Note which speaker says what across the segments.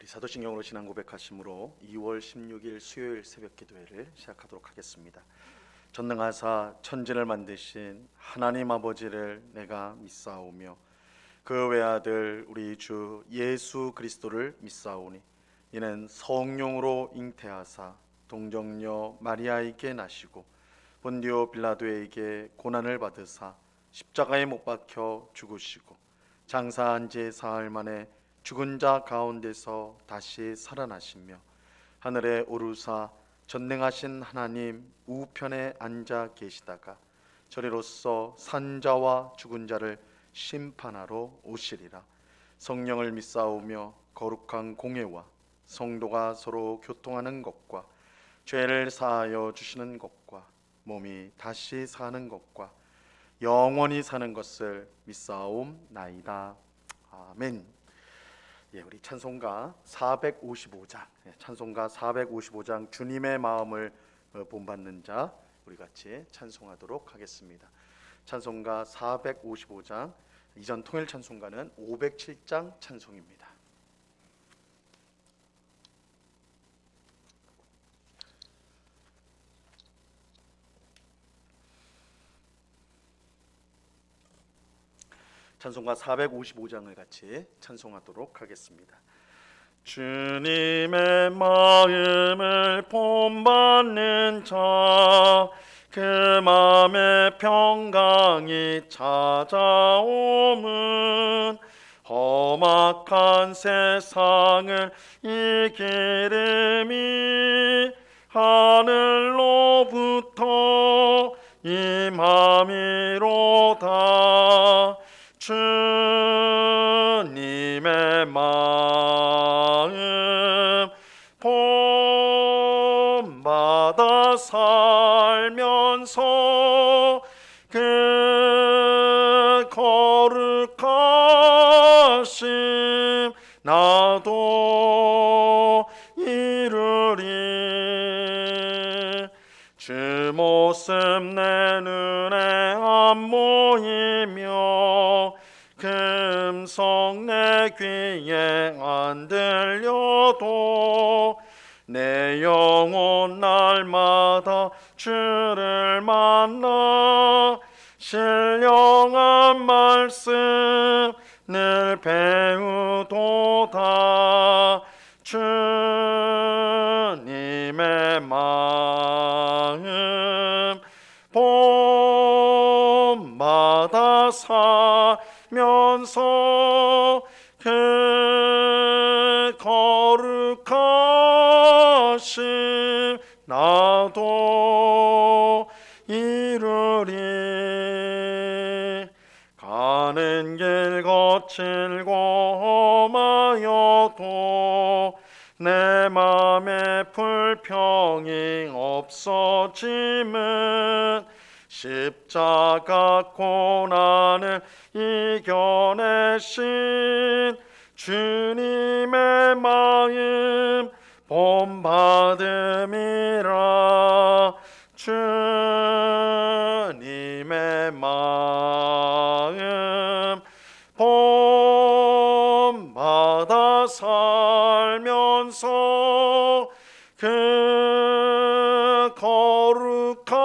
Speaker 1: 사도신경으로 신앙 고백하심으로 2월 16일 수요일 새벽 기도회를 시작하도록 하겠습니다. 전능하사 천지를 만드신 하나님 아버지를 내가 믿사오며 그 외아들 우리 주 예수 그리스도를 믿사오니 이는 성령으로 잉태하사 동정녀 마리아에게 나시고 본디오 빌라도에게 고난을 받으사 십자가에 못 박혀 죽으시고 장사한 지 사흘 만에 죽은 자 가운데서 다시 살아나시며 하늘에 오르사 전능하신 하나님 우편에 앉아 계시다가 저리로서 산자와 죽은 자를 심판하러 오시리라. 성령을 믿사오며 거룩한 공회와 성도가 서로 교통하는 것과 죄를 사하여 주시는 것과 몸이 다시 사는 것과 영원히 사는 것을 믿사옵나이다. 아멘. 우리 찬송가 455장, 찬송가 455장 주님의 마음을 본받는 자, 우리 같이 찬송하도록 하겠습니다. 찬송가 455장, 이전 통일 찬송가는 507장 찬송입니다. 찬송가 455장을 같이 찬송하도록 하겠습니다. 주님의 마음을 본받는 자, 그 마음의 평강이 찾아오면 험악한 세상을 이기름이 하늘로부터 임함이로다. 주님의 마음 본받아 살면서 그 거룩하심 나도 이루리. 주 모습 내 눈에 안 보이며 금성 내 귀에 안 들려도 내 영혼 날마다 주를 만나 신령한 말씀 늘 배우도다. 주님의 마음 본받아 살면서 그 거룩하심 나도 이루리. 가는 길 거칠고 험하여도 내 맘에 불평이 없어짐은 십자가 고난을 이겨내신 주님의 마음 본받음이라. 주님의 마음 본받아 살면서 그 거룩하심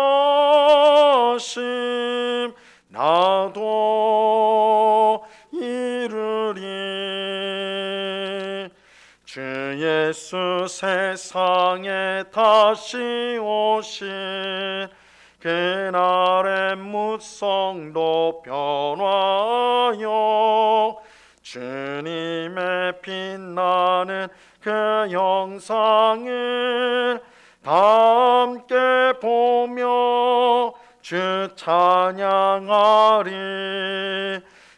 Speaker 1: 나도 이루리. 주 예수 세상에 다시 오신 그날의 무성도 변화하여 주님의 빛나는 그 영상을 다 함께 보며 주 찬양하리.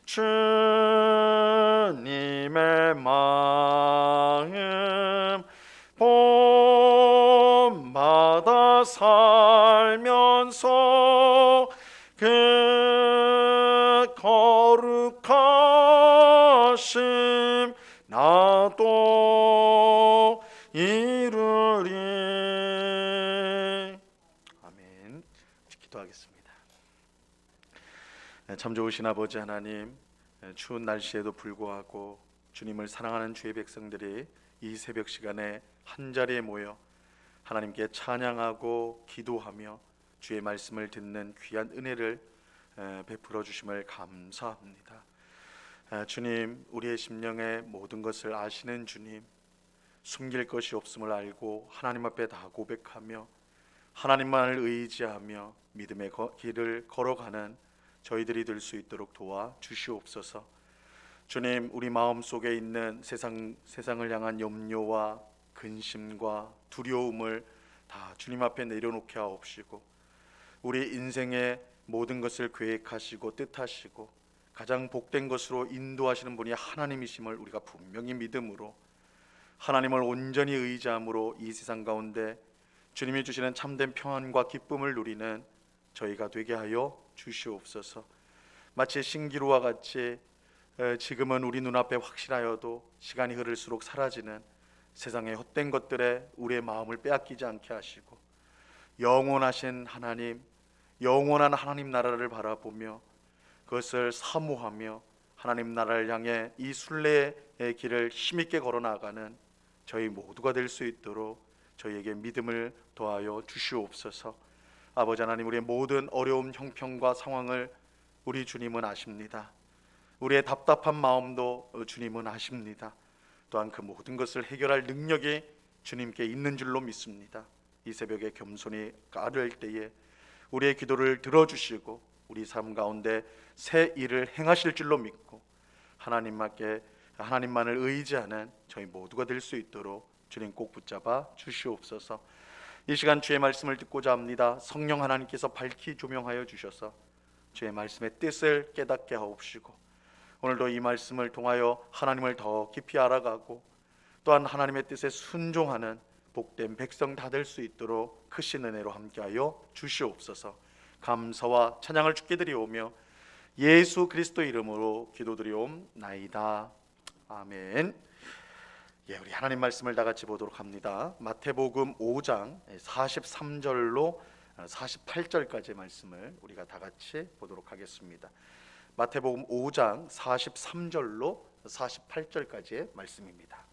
Speaker 1: 주님의 마음 본받아 살면서 그 거룩하심 나도 이루리. 아멘. 기도하겠습니다. 참 좋으신 아버지 하나님, 추운 날씨에도 불구하고 주님을 사랑하는 주의 백성들이 이 새벽 시간에 한자리에 모여 하나님께 찬양하고 기도하며 주의 말씀을 듣는 귀한 은혜를 베풀어 주심을 감사합니다. 주님, 우리의 심령의 모든 것을 아시는 주님, 숨길 것이 없음을 알고 하나님 앞에 다 고백하며 하나님만을 의지하며 믿음의 길을 걸어가는 저희들이 될 수 있도록 도와 주시옵소서. 주님, 우리 마음속에 있는 세상을 향한 염려와 근심과 두려움을 다 주님 앞에 내려놓게 하옵시고, 우리 인생의 모든 것을 계획하시고 뜻하시고 가장 복된 것으로 인도하시는 분이 하나님이심을 우리가 분명히 믿음으로 하나님을 온전히 의지함으로 이 세상 가운데 주님이 주시는 참된 평안과 기쁨을 누리는 저희가 되게 하여 주시옵소서. 마치 신기루와 같이 지금은 우리 눈앞에 확실하여도 시간이 흐를수록 사라지는 세상의 헛된 것들에 우리의 마음을 빼앗기지 않게 하시고, 영원하신 하나님, 영원한 하나님 나라를 바라보며 그것을 사모하며 하나님 나라를 향해 이 순례의 길을 힘있게 걸어나가는 저희 모두가 될 수 있도록 저희에게 믿음을 더하여 주시옵소서. 아버지 하나님, 우리의 모든 어려움, 형편과 상황을 우리 주님은 아십니다. 우리의 답답한 마음도 주님은 아십니다. 또한 그 모든 것을 해결할 능력이 주님께 있는 줄로 믿습니다. 이 새벽에 겸손히 아뢰을 때에 우리의 기도를 들어주시고 우리 삶 가운데 새 일을 행하실 줄로 믿고 하나님만을 의지하는 저희 모두가 될 수 있도록 주님 꼭 붙잡아 주시옵소서. 이 시간 주의 말씀을 듣고자 합니다. 성령 하나님께서 밝히 조명하여 주셔서 주의 말씀의 뜻을 깨닫게 하옵시고, 오늘도 이 말씀을 통하여 하나님을 더 깊이 알아가고 또한 하나님의 뜻에 순종하는 복된 백성 다 될 수 있도록 크신 은혜로 함께하여 주시옵소서. 감사와 찬양을 주께 드리오며 예수 그리스도 이름으로 기도드리옵나이다. 아멘. 우리 하나님 말씀을 다 같이 보도록 합니다. 마태복음 5장 43절로 48절까지의 말씀을 우리가 다 같이 보도록 하겠습니다. 마태복음 5장 43절로 48절까지의 말씀입니다.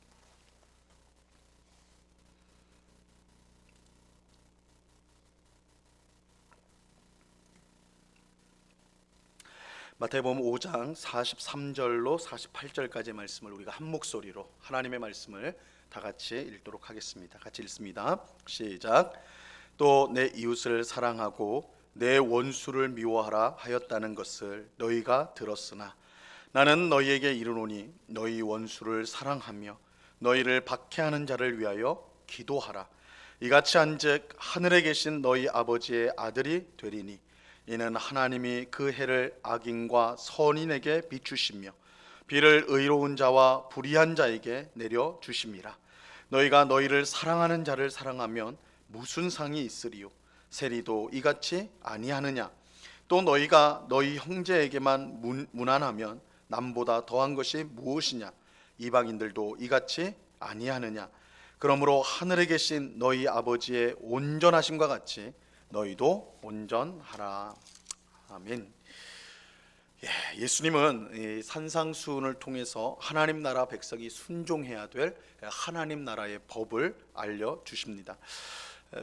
Speaker 1: 마태복음 5장 43절로 48절까지의 말씀을 우리가 한 목소리로 하나님의 말씀을 다 같이 읽도록 하겠습니다. 같이 읽습니다. 시작. 또 내 이웃을 사랑하고 내 원수를 미워하라 하였다는 것을 너희가 들었으나 나는 너희에게 이르노니 너희 원수를 사랑하며 너희를 박해하는 자를 위하여 기도하라. 이같이 한즉 하늘에 계신 너희 아버지의 아들이 되리니 이는 하나님이 그 해를 악인과 선인에게 비추시며 비를 의로운 자와 불의한 자에게 내려 주심이라. 너희가 너희를 사랑하는 자를 사랑하면 무슨 상이 있으리요? 세리도 이같이 아니하느냐? 또 너희가 너희 형제에게만 문안하면 남보다 더한 것이 무엇이냐? 이방인들도 이같이 아니하느냐? 그러므로 하늘에 계신 너희 아버지의 온전하심과 같이 너희도 온전하라. 아멘. 예수님은 이 산상수훈을 통해서 하나님 나라 백성이 순종해야 될 하나님 나라의 법을 알려주십니다.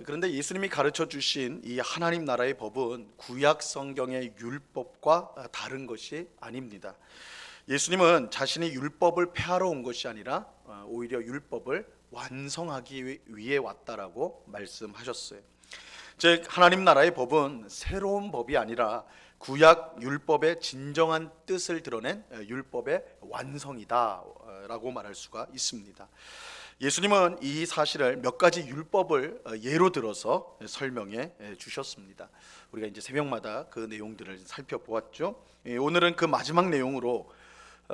Speaker 1: 그런데 예수님이 가르쳐 주신 이 하나님 나라의 법은 구약 성경의 율법과 다른 것이 아닙니다. 예수님은 자신이 율법을 폐하러 온 것이 아니라 오히려 율법을 완성하기 위해 왔다라고 말씀하셨어요. 즉 하나님 나라의 법은 새로운 법이 아니라 구약 율법의 진정한 뜻을 드러낸 율법의 완성이다라고 말할 수가 있습니다. 예수님은 이 사실을 몇 가지 율법을 예로 들어서 설명해 주셨습니다. 우리가 이제 새벽마다 그 내용들을 살펴보았죠. 오늘은 그 마지막 내용으로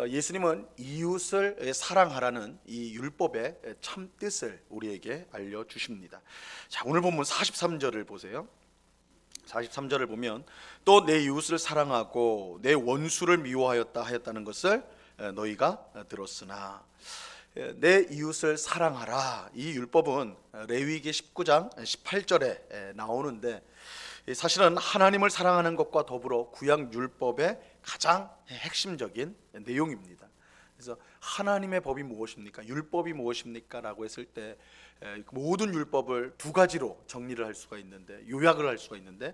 Speaker 1: 예수님은 이웃을 사랑하라는 이 율법의 참 뜻을 우리에게 알려주십니다. 자, 오늘 본문 43절을 보세요. 43절을 보면 또 내 이웃을 사랑하고 내 원수를 미워하였다는 것을 너희가 들었으나, 내 이웃을 사랑하라, 이 율법은 레위기 19장 18절에 나오는데 사실은 하나님을 사랑하는 것과 더불어 구약 율법의 가장 핵심적인 내용입니다. 그래서 하나님의 법이 무엇입니까? 율법이 무엇입니까? 라고 했을 때 모든 율법을 두 가지로 정리를 할 수가 있는데, 요약을 할 수가 있는데,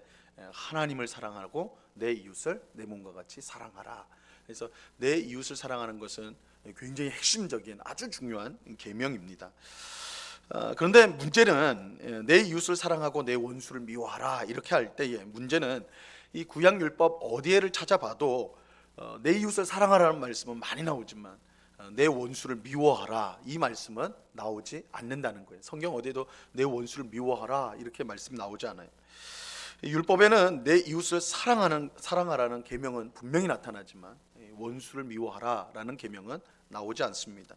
Speaker 1: 하나님을 사랑하고 내 이웃을 내 몸과 같이 사랑하라. 그래서 내 이웃을 사랑하는 것은 굉장히 핵심적인 아주 중요한 계명입니다. 그런데 문제는 내 이웃을 사랑하고 내 원수를 미워하라 이렇게 할 때의 문제는, 이 구약율법 어디에를 찾아봐도 내 이웃을 사랑하라는 말씀은 많이 나오지만 내 원수를 미워하라 이 말씀은 나오지 않는다는 거예요. 성경 어디에도 내 원수를 미워하라 이렇게 말씀이 나오지 않아요. 율법에는 내 이웃을 사랑하라는 계명은 분명히 나타나지만 원수를 미워하라라는 계명은 나오지 않습니다.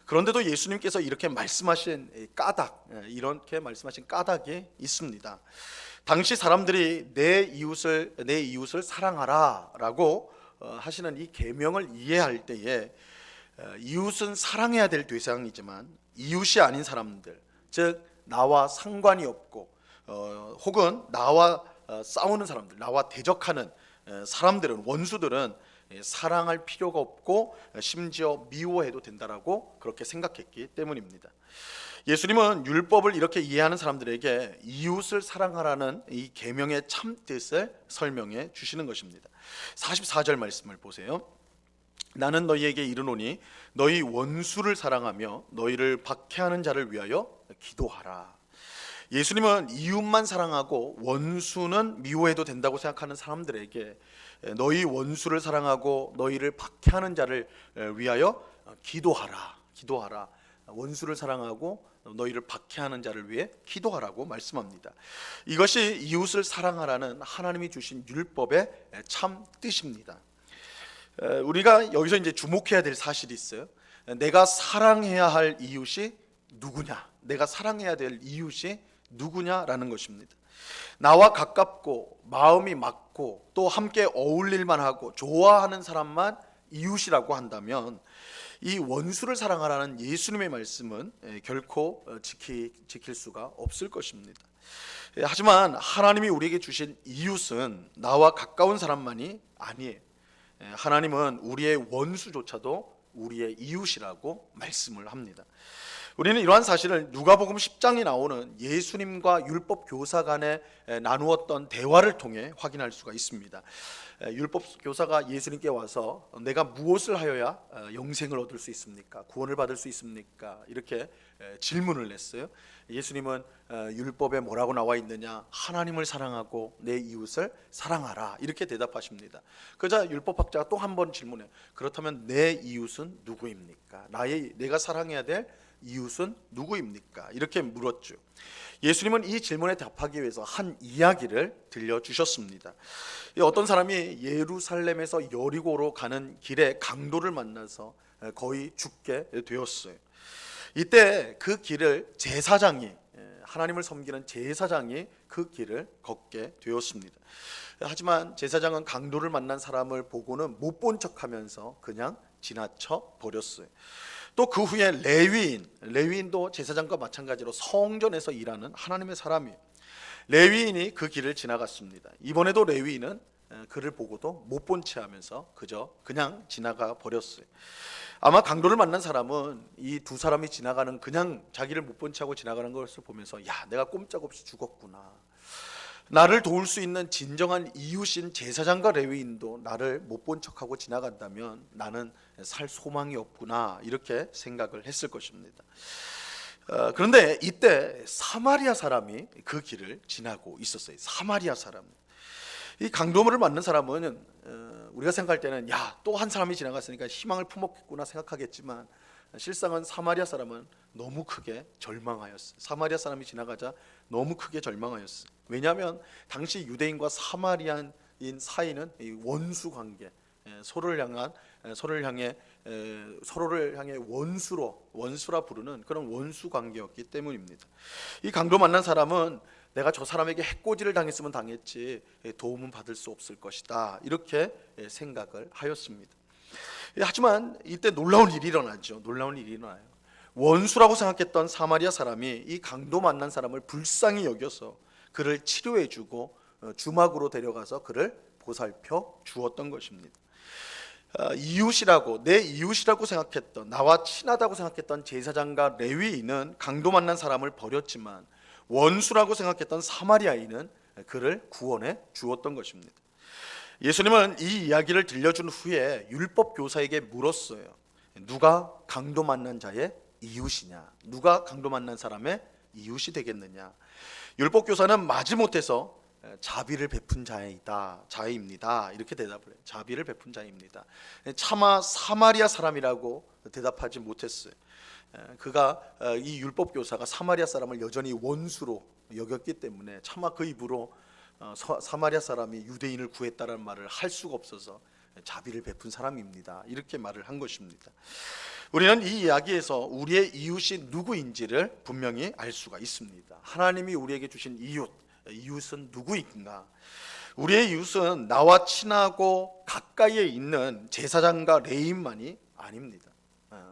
Speaker 1: 그런데도 예수님께서 이렇게 말씀하신 까닭, 이렇게 말씀하신 까닭이 있습니다. 당시 사람들이 내 이웃을 사랑하라라고 하시는 이 계명을 이해할 때에 이웃은 사랑해야 될 대상이지만 이웃이 아닌 사람들, 즉 나와 상관이 없고 혹은 나와 싸우는 사람들, 나와 대적하는 사람들은, 원수들은 사랑할 필요가 없고 심지어 미워해도 된다라고 그렇게 생각했기 때문입니다. 예수님은 율법을 이렇게 이해하는 사람들에게 이웃을 사랑하라는 이 계명의 참 뜻을 설명해 주시는 것입니다. 44절 말씀을 보세요. 나는 너희에게 이르노니 너희 원수를 사랑하며 너희를 박해하는 자를 위하여 기도하라. 예수님은 이웃만 사랑하고 원수는 미워해도 된다고 생각하는 사람들에게 너희 원수를 사랑하고 너희를 박해하는 자를 위하여 기도하라. 원수를 사랑하고 너희를 박해하는 자를 위해 기도하라고 말씀합니다. 이것이 이웃을 사랑하라는 하나님이 주신 율법의 참 뜻입니다. 우리가 여기서 이제 주목해야 될 사실이 있어요. 내가 사랑해야 할 이웃이 누구냐? 내가 사랑해야 될 이웃이 누구냐라는 것입니다. 나와 가깝고 마음이 맞고 또 함께 어울릴만 하고 좋아하는 사람만 이웃이라고 한다면 이 원수를 사랑하라는 예수님의 말씀은 결코 지킬 수가 없을 것입니다. 하지만 하나님이 우리에게 주신 이웃은 나와 가까운 사람만이 아니에요. 하나님은 우리의 원수조차도 우리의 이웃이라고 말씀을 합니다. 우리는 이러한 사실을 누가복음 10장에 나오는 예수님과 율법 교사 간에 나누었던 대화를 통해 확인할 수가 있습니다. 율법 교사가 예수님께 와서 내가 무엇을 하여야 영생을 얻을 수 있습니까? 구원을 받을 수 있습니까? 이렇게 질문을 냈어요. 예수님은 율법에 뭐라고 나와 있느냐? 하나님을 사랑하고 내 이웃을 사랑하라 이렇게 대답하십니다. 그러자 율법학자가 또 한 번 질문해요. 그렇다면 내 이웃은 누구입니까? 내가 사랑해야 될 이웃은 누구입니까? 이렇게 물었죠. 예수님은 이 질문에 답하기 위해서 한 이야기를 들려주셨습니다. 어떤 사람이 예루살렘에서 여리고로 가는 길에 강도를 만나서 거의 죽게 되었어요. 이때 그 길을 하나님을 섬기는 제사장이 그 길을 걷게 되었습니다. 하지만 제사장은 강도를 만난 사람을 보고는 못 본 척하면서 그냥 지나쳐 버렸어요. 또 그 후에 레위인도 제사장과 마찬가지로 성전에서 일하는 하나님의 사람이에요. 레위인이 그 길을 지나갔습니다. 이번에도 레위인은 그를 보고도 못 본 채 하면서 그냥 지나가 버렸어요. 아마 강도를 만난 사람은 이 두 사람이 지나가는, 그냥 자기를 못 본 채 하고 지나가는 것을 보면서 내가 꼼짝없이 죽었구나. 나를 도울 수 있는 진정한 이웃인 제사장과 레위인도 나를 못 본 척하고 지나간다면 나는 살 소망이 없구나 이렇게 생각을 했을 것입니다. 그런데 이때 사마리아 사람이 그 길을 지나고 있었어요. 사마리아 사람. 이 강도를 맞는 사람은 우리가 생각할 때는 또 한 사람이 지나갔으니까 희망을 품었겠구나 생각하겠지만 실상은 사마리아 사람은 너무 크게 절망하였어요. 사마리아 사람이 지나가자 너무 크게 절망하였어요. 왜냐하면 당시 유대인과 사마리아인 사이는 원수 관계, 서로를 향해 원수라 부르는 그런 원수 관계였기 때문입니다. 이 강도 만난 사람은 내가 저 사람에게 해코지를 당했으면 당했지 도움은 받을 수 없을 것이다 이렇게 생각을 하였습니다. 하지만 이때 놀라운 일이 일어나죠. 원수라고 생각했던 사마리아 사람이 이 강도 만난 사람을 불쌍히 여겨서 그를 치료해주고 주막으로 데려가서 그를 보살펴 주었던 것입니다. 이웃이라고, 내 이웃이라고 생각했던, 나와 친하다고 생각했던 제사장과 레위인은 강도 만난 사람을 버렸지만 원수라고 생각했던 사마리아인은 그를 구원해 주었던 것입니다. 예수님은 이 이야기를 들려준 후에 율법 교사에게 물었어요. 누가 강도 만난 자의 이웃이냐? 누가 강도 만난 사람의 이웃이 되겠느냐? 율법 교사는 마지못해서 자비를 베푼 자입니다. 이렇게 대답을 해요. 자비를 베푼 자입니다. 차마 사마리아 사람이라고 대답하지 못했어요. 그가 이 율법 교사가 사마리아 사람을 여전히 원수로 여겼기 때문에 차마 그 입으로 사마리아 사람이 유대인을 구했다는 말을 할 수가 없어서 자비를 베푼 사람입니다. 이렇게 말을 한 것입니다. 우리는 이 이야기에서 우리의 이웃이 누구인지를 분명히 알 수가 있습니다. 하나님이 우리에게 주신 이웃은 누구인가? 우리의 이웃은 나와 친하고 가까이에 있는 제사장과 레위인만이 아닙니다.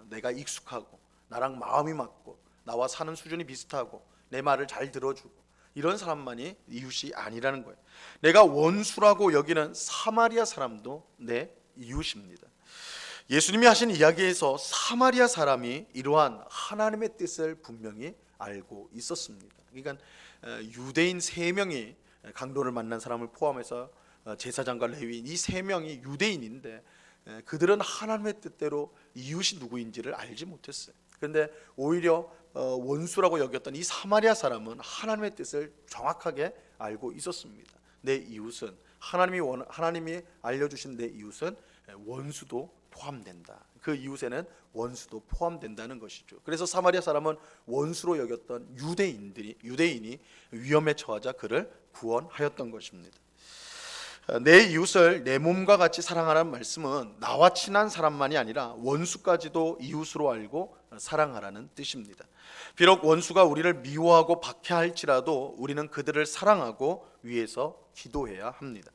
Speaker 1: 내가 익숙하고 나랑 마음이 맞고 나와 사는 수준이 비슷하고 내 말을 잘 들어주고 이런 사람만이 이웃이 아니라는 거예요. 내가 원수라고 여기는 사마리아 사람도 내 이웃입니다. 예수님이 하신 이야기에서 사마리아 사람이 이러한 하나님의 뜻을 분명히 알고 있었습니다. 그러니까 유대인 3명이 강도를 만난 사람을 포함해서 제사장과 레위인 이 3명이 유대인인데 그들은 하나님의 뜻대로 이웃이 누구인지를 알지 못했어요. 그런데 오히려 원수라고 여겼던 이 사마리아 사람은 하나님의 뜻을 정확하게 알고 있었습니다. 내 이웃은 하나님이 알려주신 내 이웃은 원수도 포함된다. 그 이웃에는 원수도 포함된다는 것이죠. 그래서 사마리아 사람은 원수로 여겼던 유대인이 위험에 처하자 그를 구원하였던 것입니다. 내 이웃을 내 몸과 같이 사랑하라는 말씀은 나와 친한 사람만이 아니라 원수까지도 이웃으로 알고 사랑하라는 뜻입니다. 비록 원수가 우리를 미워하고 박해할지라도 우리는 그들을 사랑하고 위해서 기도해야 합니다.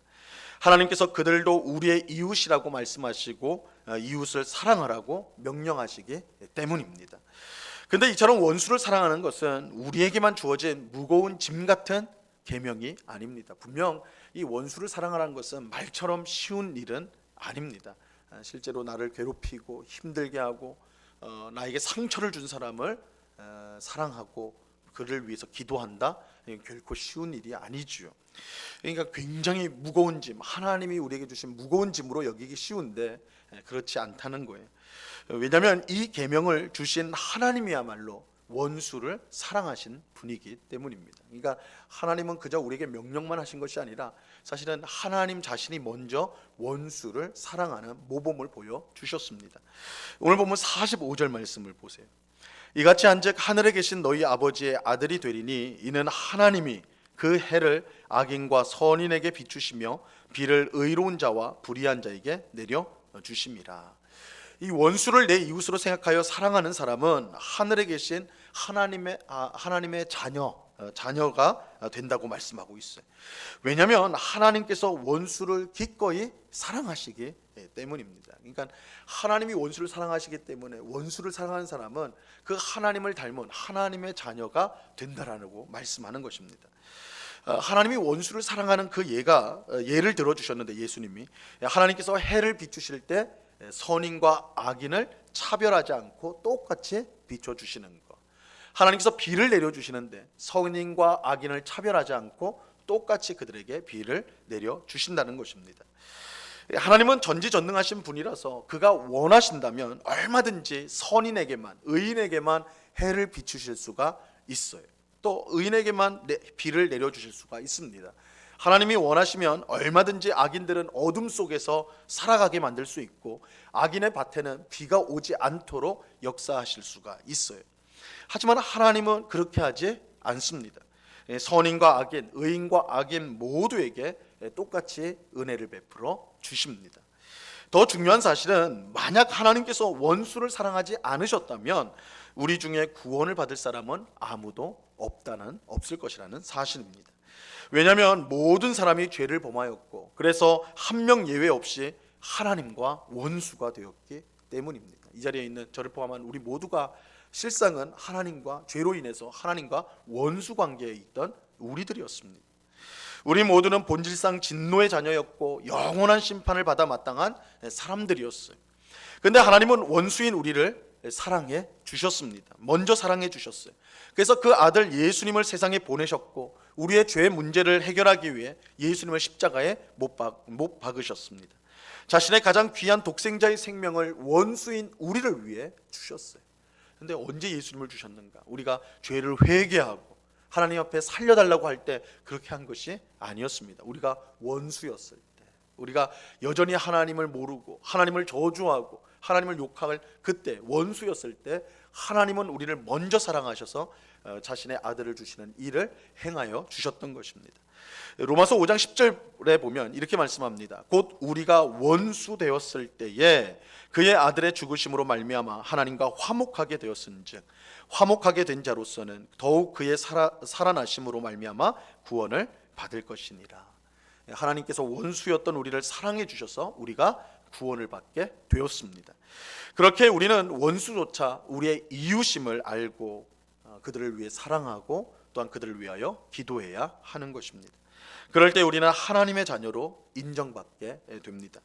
Speaker 1: 하나님께서 그들도 우리의 이웃이라고 말씀하시고 이웃을 사랑하라고 명령하시기 때문입니다. 그런데 이처럼 원수를 사랑하는 것은 우리에게만 주어진 무거운 짐 같은 계명이 아닙니다. 분명 이 원수를 사랑하라는 것은 말처럼 쉬운 일은 아닙니다. 실제로 나를 괴롭히고 힘들게 하고 나에게 상처를 준 사람을 사랑하고 그를 위해서 기도한다? 결코 쉬운 일이 아니지요. 그러니까 굉장히 무거운 짐, 하나님이 우리에게 주신 무거운 짐으로 여기기 쉬운데 그렇지 않다는 거예요. 왜냐하면 이 계명을 주신 하나님이야말로 원수를 사랑하신 분이기 때문입니다. 그러니까 하나님은 그저 우리에게 명령만 하신 것이 아니라 사실은 하나님 자신이 먼저 원수를 사랑하는 모범을 보여주셨습니다. 오늘 보면 45절 말씀을 보세요. 이같이 한즉 하늘에 계신 너희 아버지의 아들이 되리니 이는 하나님이 그 해를 악인과 선인에게 비추시며 비를 의로운 자와 불의한 자에게 내려 주심이라. 이 원수를 내 이웃으로 생각하여 사랑하는 사람은 하늘에 계신 하나님의 자녀가 된다고 말씀하고 있어요. 왜냐하면 하나님께서 원수를 기꺼이 사랑하시기 때문입니다. 그러니까 하나님이 원수를 사랑하시기 때문에 원수를 사랑하는 사람은 그 하나님을 닮은 하나님의 자녀가 된다라고 말씀하는 것입니다. 하나님이 원수를 사랑하는 그 예를 들어주셨는데 예수님이 하나님께서 해를 비추실 때 선인과 악인을 차별하지 않고 똑같이 비춰주시는 것, 하나님께서 비를 내려주시는데 선인과 악인을 차별하지 않고 똑같이 그들에게 비를 내려주신다는 것입니다. 하나님은 전지전능하신 분이라서 그가 원하신다면 얼마든지 선인에게만, 의인에게만 해를 비추실 수가 있어요. 또 의인에게만 비를 내려주실 수가 있습니다. 하나님이 원하시면 얼마든지 악인들은 어둠 속에서 살아가게 만들 수 있고 악인의 밭에는 비가 오지 않도록 역사하실 수가 있어요. 하지만 하나님은 그렇게 하지 않습니다. 선인과 악인, 의인과 악인 모두에게 똑같이 은혜를 베풀어 주십니다. 더 중요한 사실은 만약 하나님께서 원수를 사랑하지 않으셨다면 우리 중에 구원을 받을 사람은 아무도 없을 것이라는 사실입니다. 왜냐하면 모든 사람이 죄를 범하였고 그래서 한 명 예외 없이 하나님과 원수가 되었기 때문입니다. 이 자리에 있는 저를 포함한 우리 모두가 실상은 하나님과 죄로 인해서 하나님과 원수 관계에 있던 우리들이었습니다. 우리 모두는 본질상 진노의 자녀였고 영원한 심판을 받아 마땅한 사람들이었어요. 그런데 하나님은 원수인 우리를 사랑해 주셨습니다. 먼저 사랑해 주셨어요. 그래서 그 아들 예수님을 세상에 보내셨고 우리의 죄 문제를 해결하기 위해 예수님을 십자가에 못 박으셨습니다. 자신의 가장 귀한 독생자의 생명을 원수인 우리를 위해 주셨어요. 그런데 언제 예수님을 주셨는가? 우리가 죄를 회개하고 하나님 앞에 살려달라고 할 때 그렇게 한 것이 아니었습니다. 우리가 원수였을 때, 우리가 여전히 하나님을 모르고 하나님을 저주하고 하나님을 욕할 그때, 원수였을 때 하나님은 우리를 먼저 사랑하셔서 자신의 아들을 주시는 일을 행하여 주셨던 것입니다. 로마서 5장 10절에 보면 이렇게 말씀합니다. 곧 우리가 원수 되었을 때에 그의 아들의 죽으심으로 말미암아 하나님과 화목하게 되었은즉 화목하게 된 자로서는 더욱 그의 살아나심으로 말미암아 구원을 받을 것이니라. 하나님께서 원수였던 우리를 사랑해 주셔서 우리가 구원을 받게 되었습니다. 그렇게 우리는 원수조차 우리의 이웃임을 알고 그들을 위해 사랑하고 또한 그들을 위하여 기도해야 하는 것입니다. 그럴 때 우리는 하나님의 자녀로 인정받게 됩니다.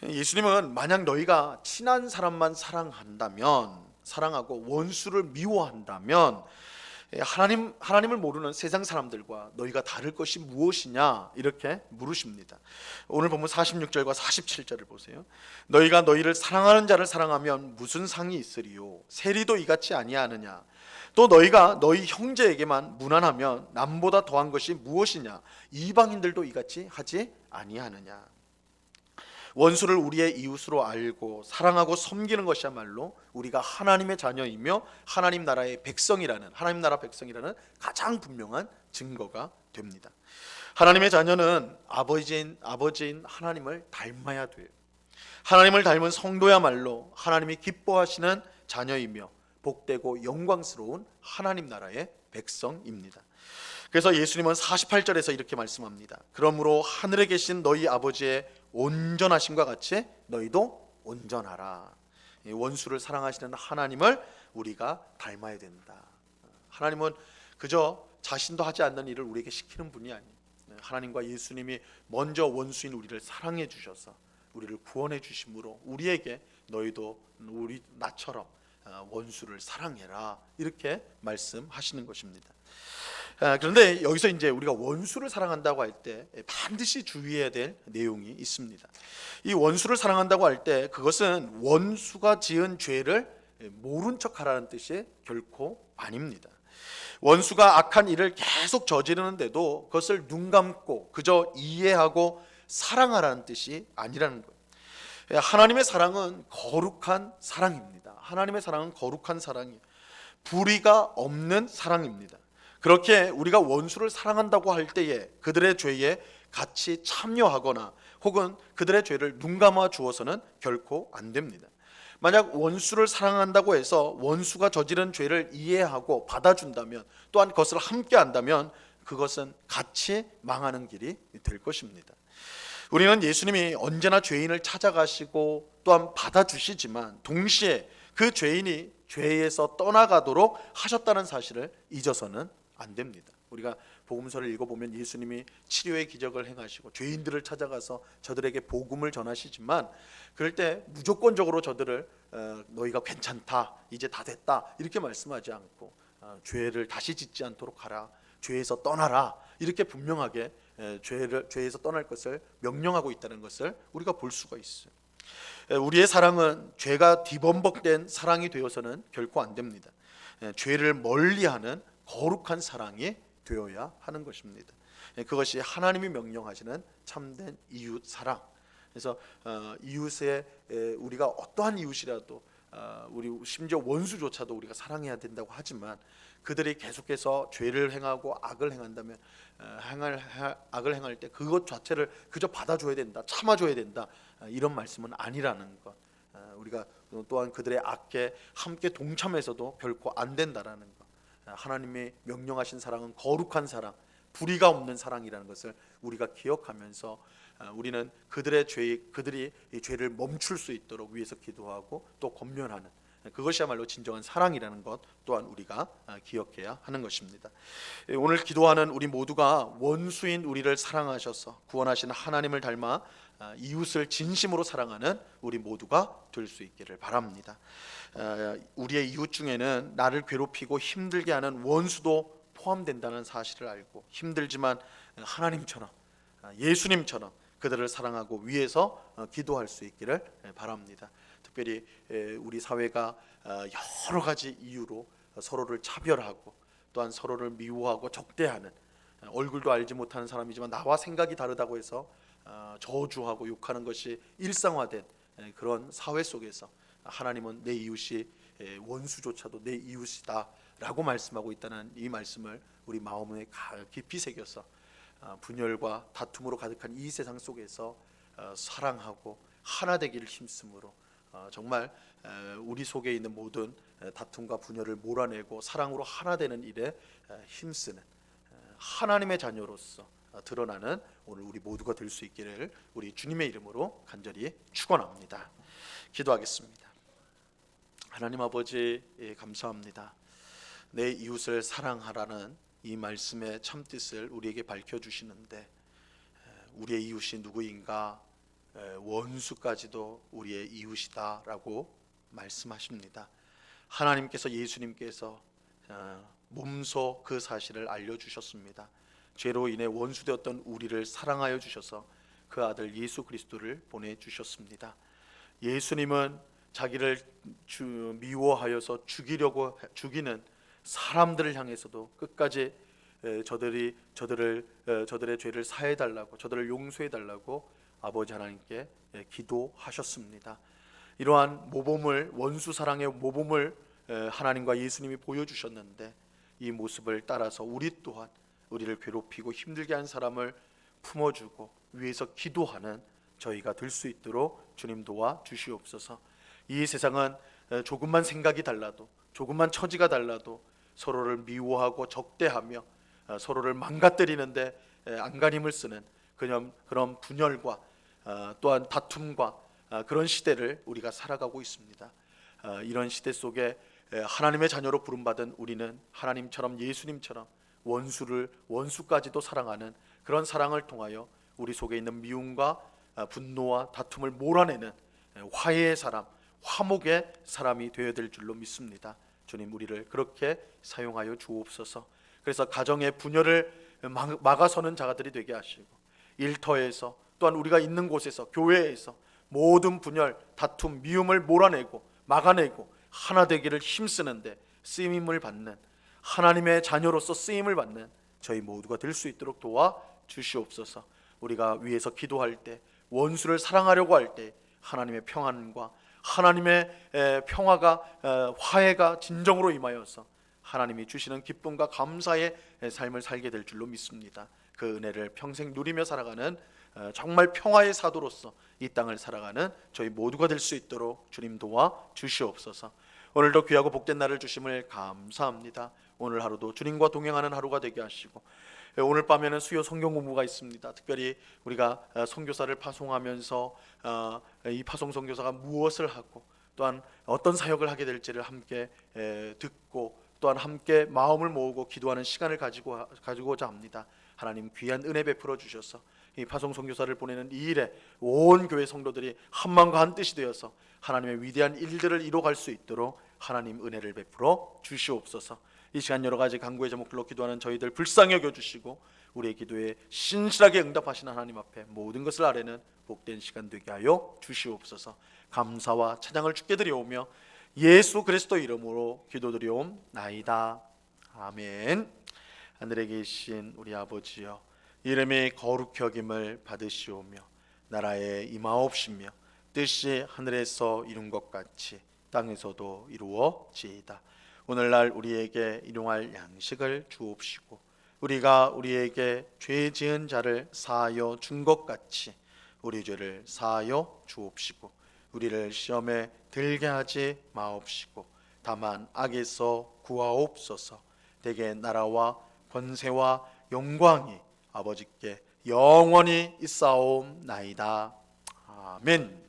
Speaker 1: 예수님은 만약 너희가 친한 사람만 사랑하고 원수를 미워한다면 하나님을 모르는 세상 사람들과 너희가 다를 것이 무엇이냐 이렇게 물으십니다. 오늘 보면 46절과 47절을 보세요. 너희가 너희를 사랑하는 자를 사랑하면 무슨 상이 있으리요? 세리도 이같이 아니하느냐? 또 너희가 너희 형제에게만 무난하면 남보다 더한 것이 무엇이냐? 이방인들도 이같이 하지 아니하느냐? 원수를 우리의 이웃으로 알고 사랑하고 섬기는 것이야말로 우리가 하나님의 자녀이며 하나님 나라의 백성이라는, 하나님 나라 백성이라는 가장 분명한 증거가 됩니다. 하나님의 자녀는 아버지인 하나님을 닮아야 돼요. 하나님을 닮은 성도야말로 하나님이 기뻐하시는 자녀이며 복되고 영광스러운 하나님 나라의 백성입니다. 그래서 예수님은 48절에서 이렇게 말씀합니다. 그러므로 하늘에 계신 너희 아버지의 온전하심과 같이 너희도 온전하라. 원수를 사랑하시는 하나님을 우리가 닮아야 된다. 하나님은 그저 자신도 하지 않는 일을 우리에게 시키는 분이 아니에요. 하나님과 예수님이 먼저 원수인 우리를 사랑해 주셔서 우리를 구원해 주심으로 우리에게 너희도 나처럼 원수를 사랑해라 이렇게 말씀하시는 것입니다. 그런데 여기서 이제 우리가 원수를 사랑한다고 할 때 반드시 주의해야 될 내용이 있습니다. 이 원수를 사랑한다고 할 때 그것은 원수가 지은 죄를 모른 척하라는 뜻이 결코 아닙니다. 원수가 악한 일을 계속 저지르는데도 그것을 눈 감고 그저 이해하고 사랑하라는 뜻이 아니라는 거예요. 하나님의 사랑은 거룩한 사랑입니다. 하나님의 사랑은 거룩한 사랑이에요. 불의가 없는 사랑입니다. 그렇게 우리가 원수를 사랑한다고 할 때에 그들의 죄에 같이 참여하거나 혹은 그들의 죄를 눈감아 주어서는 결코 안 됩니다. 만약 원수를 사랑한다고 해서 원수가 저지른 죄를 이해하고 받아준다면 또한 그것을 함께 한다면 그것은 같이 망하는 길이 될 것입니다. 우리는 예수님이 언제나 죄인을 찾아가시고 또한 받아주시지만 동시에 그 죄인이 죄에서 떠나가도록 하셨다는 사실을 잊어서는 안 됩니다. 우리가 복음서를 읽어보면 예수님이 치료의 기적을 행하시고 죄인들을 찾아가서 저들에게 복음을 전하시지만 그럴 때 무조건적으로 저들을 너희가 괜찮다, 이제 다 됐다 이렇게 말씀하지 않고 죄를 다시 짓지 않도록 하라, 죄에서 떠나라 이렇게 분명하게 죄에서 떠날 것을 명령하고 있다는 것을 우리가 볼 수가 있어요. 우리의 사랑은 죄가 뒤범벅된 사랑이 되어서는 결코 안 됩니다. 죄를 멀리하는 거룩한 사랑이 되어야 하는 것입니다. 그것이 하나님이 명령하시는 참된 이웃 사랑. 그래서 이웃의 우리가 어떠한 이웃이라도 우리 심지어 원수조차도 우리가 사랑해야 된다고 하지만 그들이 계속해서 죄를 행하고 악을 행한다면 악을 행할 때 그것 자체를 그저 받아줘야 된다, 참아줘야 된다 이런 말씀은 아니라는 것. 우리가 또한 그들의 악에 함께 동참해서도 결코 안 된다라는 것. 하나님이 명령하신 사랑은 거룩한 사랑, 불의가 없는 사랑이라는 것을 우리가 기억하면서 우리는 그들이 이 죄를 멈출 수 있도록 위해서 기도하고 또 권면하는 그것이야말로 진정한 사랑이라는 것 또한 우리가 기억해야 하는 것입니다. 오늘 기도하는 우리 모두가 원수인 우리를 사랑하셔서 구원하신 하나님을 닮아 이웃을 진심으로 사랑하는 우리 모두가 될 수 있기를 바랍니다. 우리의 이웃 중에는 나를 괴롭히고 힘들게 하는 원수도 포함된다는 사실을 알고 힘들지만 하나님처럼 예수님처럼 그들을 사랑하고 위해서 기도할 수 있기를 바랍니다. 특별히 우리 사회가 여러 가지 이유로 서로를 차별하고 또한 서로를 미워하고 적대하는, 얼굴도 알지 못하는 사람이지만 나와 생각이 다르다고 해서 저주하고 욕하는 것이 일상화된 그런 사회 속에서 하나님은 내 이웃이 원수조차도 내 이웃이다 라고 말씀하고 있다는 이 말씀을 우리 마음에 깊이 새겨서 분열과 다툼으로 가득한 이 세상 속에서 사랑하고 하나 되기를 힘쓰므로 정말 우리 속에 있는 모든 다툼과 분열을 몰아내고 사랑으로 하나 되는 일에 힘쓰는 하나님의 자녀로서 드러나는 오늘 우리 모두가 될 수 있기를 우리 주님의 이름으로 간절히 축원합니다. 기도하겠습니다. 하나님 아버지, 감사합니다. 내 이웃을 사랑하라는 이 말씀의 참뜻을 우리에게 밝혀주시는데 우리의 이웃이 누구인가? 원수까지도 우리의 이웃이다 라고 말씀하십니다. 하나님께서, 예수님께서 몸소 그 사실을 알려주셨습니다. 죄로 인해 원수되었던 우리를 사랑하여 주셔서 그 아들 예수 그리스도를 보내주셨습니다. 예수님은 자기를 미워하여서 죽이는 사람들을 향해서도 끝까지 저들의 죄를 사해달라고, 저들을 용서해달라고 아버지 하나님께 기도하셨습니다. 이러한 모범을, 원수 사랑의 모범을 하나님과 예수님이 보여주셨는데 이 모습을 따라서 우리 또한 우리를 괴롭히고 힘들게 한 사람을 품어주고 위해서 기도하는 저희가 될 수 있도록 주님 도와 주시옵소서. 이 세상은 조금만 생각이 달라도, 조금만 처지가 달라도 서로를 미워하고 적대하며 서로를 망가뜨리는데 안간힘을 쓰는 그런 분열과 또한 다툼과 그런 시대를 우리가 살아가고 있습니다. 이런 시대 속에 하나님의 자녀로 부름받은 우리는 하나님처럼, 예수님처럼 원수까지도 사랑하는 그런 사랑을 통하여 우리 속에 있는 미움과 분노와 다툼을 몰아내는 화해의 사람, 화목의 사람이 되어야 될 줄로 믿습니다. 주님, 우리를 그렇게 사용하여 주옵소서. 그래서 가정의 분열을 막아서는 자가들이 되게 하시고 일터에서 또한 우리가 있는 곳에서, 교회에서 모든 분열, 다툼, 미움을 몰아내고 막아내고 하나 되기를 힘쓰는데 쓰임을 받는, 하나님의 자녀로서 쓰임을 받는 저희 모두가 될 수 있도록 도와 주시옵소서. 우리가 위에서 기도할 때, 원수를 사랑하려고 할 때 하나님의 평안과 하나님의 평화가, 화해가 진정으로 임하여서 하나님이 주시는 기쁨과 감사의 삶을 살게 될 줄로 믿습니다. 그 은혜를 평생 누리며 살아가는 정말 평화의 사도로서 이 땅을 살아가는 저희 모두가 될 수 있도록 주님 도와 주시옵소서. 오늘도 귀하고 복된 날을 주심을 감사합니다. 오늘 하루도 주님과 동행하는 하루가 되게 하시고, 오늘 밤에는 수요 성경 공부가 있습니다. 특별히 우리가 선교사를 파송하면서 이 파송 선교사가 무엇을 하고 또한 어떤 사역을 하게 될지를 함께 듣고 또한 함께 마음을 모으고 기도하는 시간을 가지고자 합니다. 하나님 귀한 은혜 베풀어 주셔서 이 파송 선교사를 보내는 이 일에 온 교회 성도들이 한 마음과 한 뜻이 되어서 하나님의 위대한 일들을 이뤄갈 수 있도록 하나님 은혜를 베풀어 주시옵소서. 이 시간 여러 가지 간구의 제목들로 기도하는 저희들 불쌍히 여겨주시고 우리의 기도에 신실하게 응답하시는 하나님 앞에 모든 것을 아뢰는 복된 시간 되게 하여 주시옵소서. 감사와 찬양을 주께 드려오며 예수 그리스도 이름으로 기도드리옵나이다. 아멘. 하늘에 계신 우리 아버지여, 이름이 거룩히 여김을 받으시오며 나라에 임하옵시며 뜻이 하늘에서 이룬 것 같이 땅에서도 이루어지이다. 오늘날 우리에게 일용할 양식을 주옵시고 우리가 우리에게 죄 지은 자를 사하여 준 것 같이 우리 죄를 사하여 주옵시고 우리를 시험에 들게 하지 마옵시고 다만 악에서 구하옵소서. 대개 나라와 권세와 영광이 아버지께 영원히 있사옵나이다. 아멘.